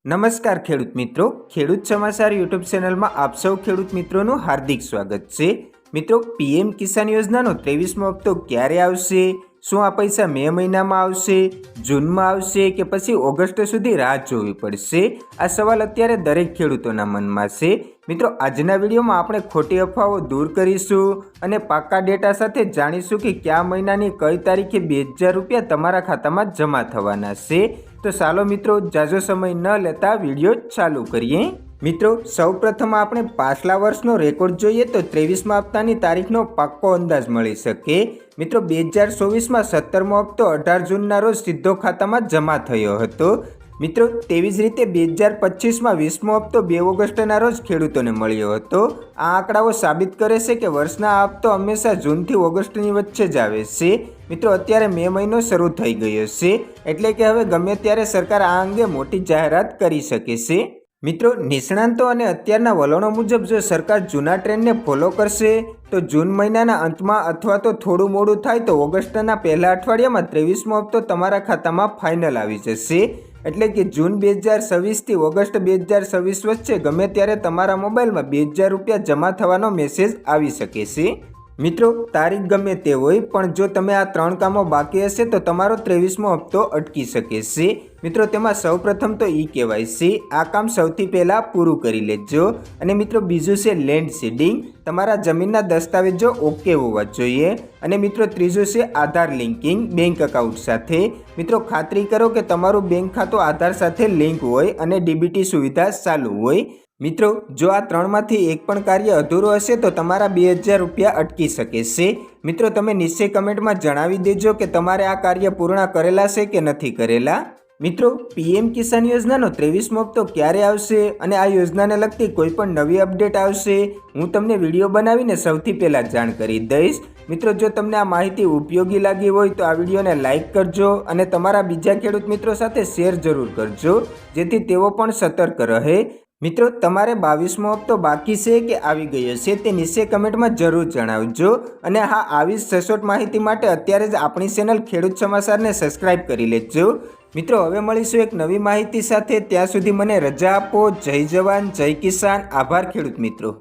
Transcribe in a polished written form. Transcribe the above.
નમસ્કાર ખેડૂત મિત્રો, ખેડૂત સમાચાર યુટ્યુબ ચેનલમાં આપ સૌ ખેડૂત મિત્રોનું હાર્દિક સ્વાગત છે। મિત્રો, પીએમ કિસાન યોજનાનો 23મો હપ્તો ક્યારે આવશે? શું આ પૈસા મે મહિનામાં આવશે, જૂનમાં આવશે કે પછી ઓગસ્ટ સુધી રાહ જોવી પડશે? આ સવાલ અત્યારે દરેક ખેડૂતોના મનમાં છે। મિત્રો, આજના વિડીયોમાં આપણે ખોટી અફવાઓ દૂર કરીશું અને પાક્કા ડેટા સાથે જાણીશું કે કયા મહિનાની કઈ તારીખે 2000 રૂપિયા તમારા ખાતામાં જમા થવાના છે। તો ચાલો મિત્રો, જાજો સમય ન લેતા વિડીયો ચાલુ કરીએ। મિત્રો, સૌપ્રથમ આપણે પાછલા વર્ષનો રેકોર્ડ જોઈએ તો 23મા હપ્તાની તારીખનો પાક્કો અંદાજ મળી શકે। મિત્રો, 2024માં 17મો હપ્તો 18 જૂનના રોજ સીધો ખાતામાં જમા થયો હતો। મિત્રો, તેવી જ રીતે 2025માં 20મો હપ્તો 2 ઓગસ્ટના રોજ ખેડૂતોને મળ્યો હતો। આ આંકડાઓ સાબિત કરે છે કે વર્ષના આ હપ્તો હંમેશા જૂનથી ઓગસ્ટની વચ્ચે જ આવે છે। મિત્રો, અત્યારે મે મહિનો શરૂ થઈ ગયો છે, એટલે કે હવે ગમે ત્યારે સરકાર આ અંગે મોટી જાહેરાત કરી શકે છે। મિત્રો, નિષ્ણાંતો અને અત્યારના વલણો મુજબ જો સરકાર જૂના ટ્રેન્ડને ફોલો કરશે તો જૂન મહિનાના અંતમાં અથવા તો થોડું મોડું થાય તો ઓગસ્ટના પહેલા અઠવાડિયામાં 23મો હપ્તો તમારા ખાતામાં ફાઇનલ આવી જશે। એટલે કે જૂન 2026થી ઓગસ્ટ 2026 વચ્ચે ગમે ત્યારે તમારા મોબાઈલમાં 2000 રૂપિયા જમા થવાનો મેસેજ આવી શકે છે। મિત્રો, તારીખ ગમે તે હોય પણ જો તમે આ 3 કામો બાકી હશે તો તમારો 23મો હપ્તો અટકી શકે છે। મિત્રો, તેમાં સૌપ્રથમ તો KYC, આ કામ સૌથી પહેલાં પૂરું કરી લેજો। અને મિત્રો, બીજું છે લેન્ડ સીડિંગ, તમારા જમીનના દસ્તાવેજો ઓકે હોવા જોઈએ। અને મિત્રો, ત્રીજું છે આધાર લિંકિંગ બેંક એકાઉન્ટ સાથે। મિત્રો, ખાતરી કરો કે તમારું બેંક ખાતું આધાર સાથે લિંક હોય અને DBT સુવિધા ચાલુ હોય। મિત્રો, જો આ 3માંથી એક પણ કાર્ય અધૂરું હશે તો તમારા 2000 રૂપિયા અટકી શકે છે। મિત્રો, તમે નીચે કમેન્ટમાં જણાવી દેજો કે તમારે આ કાર્ય પૂર્ણ કરેલા છે કે નથી કરેલા। મિત્રો, પીએમ કિસાન યોજનાનો 23મો હપ્તો ક્યારે આવશે અને આ યોજનાને લગતી કોઈ પણ નવી અપડેટ આવશે, હું તમને વિડીયો બનાવીને સૌથી પહેલાં જાણ કરી દઈશ। મિત્રો, જો તમને આ માહિતી ઉપયોગી લાગી હોય તો આ વિડીયોને લાઇક કરજો અને તમારા બીજા ખેડૂત મિત્રો સાથે શેર જરૂર કરજો, જેથી તેઓ પણ સતર્ક રહે। મિત્રો, તમારે 22મો હપ્તો બાકી છે કે આવી ગયો છે તે નીચે કમેન્ટમાં જરૂર જણાવજો। અને હા, આવી સચોટ માહિતી માટે અત્યારે જ આપણી ચેનલ ખેડૂત સમાચારને સબસ્ક્રાઇબ કરી લેજો। મિત્રો, હવે મળીશું એક નવી માહિતી સાથે, ત્યાં સુધી મને રજા આપો। જય જવાન, જય કિસાન, આભાર ખેડૂત મિત્રો।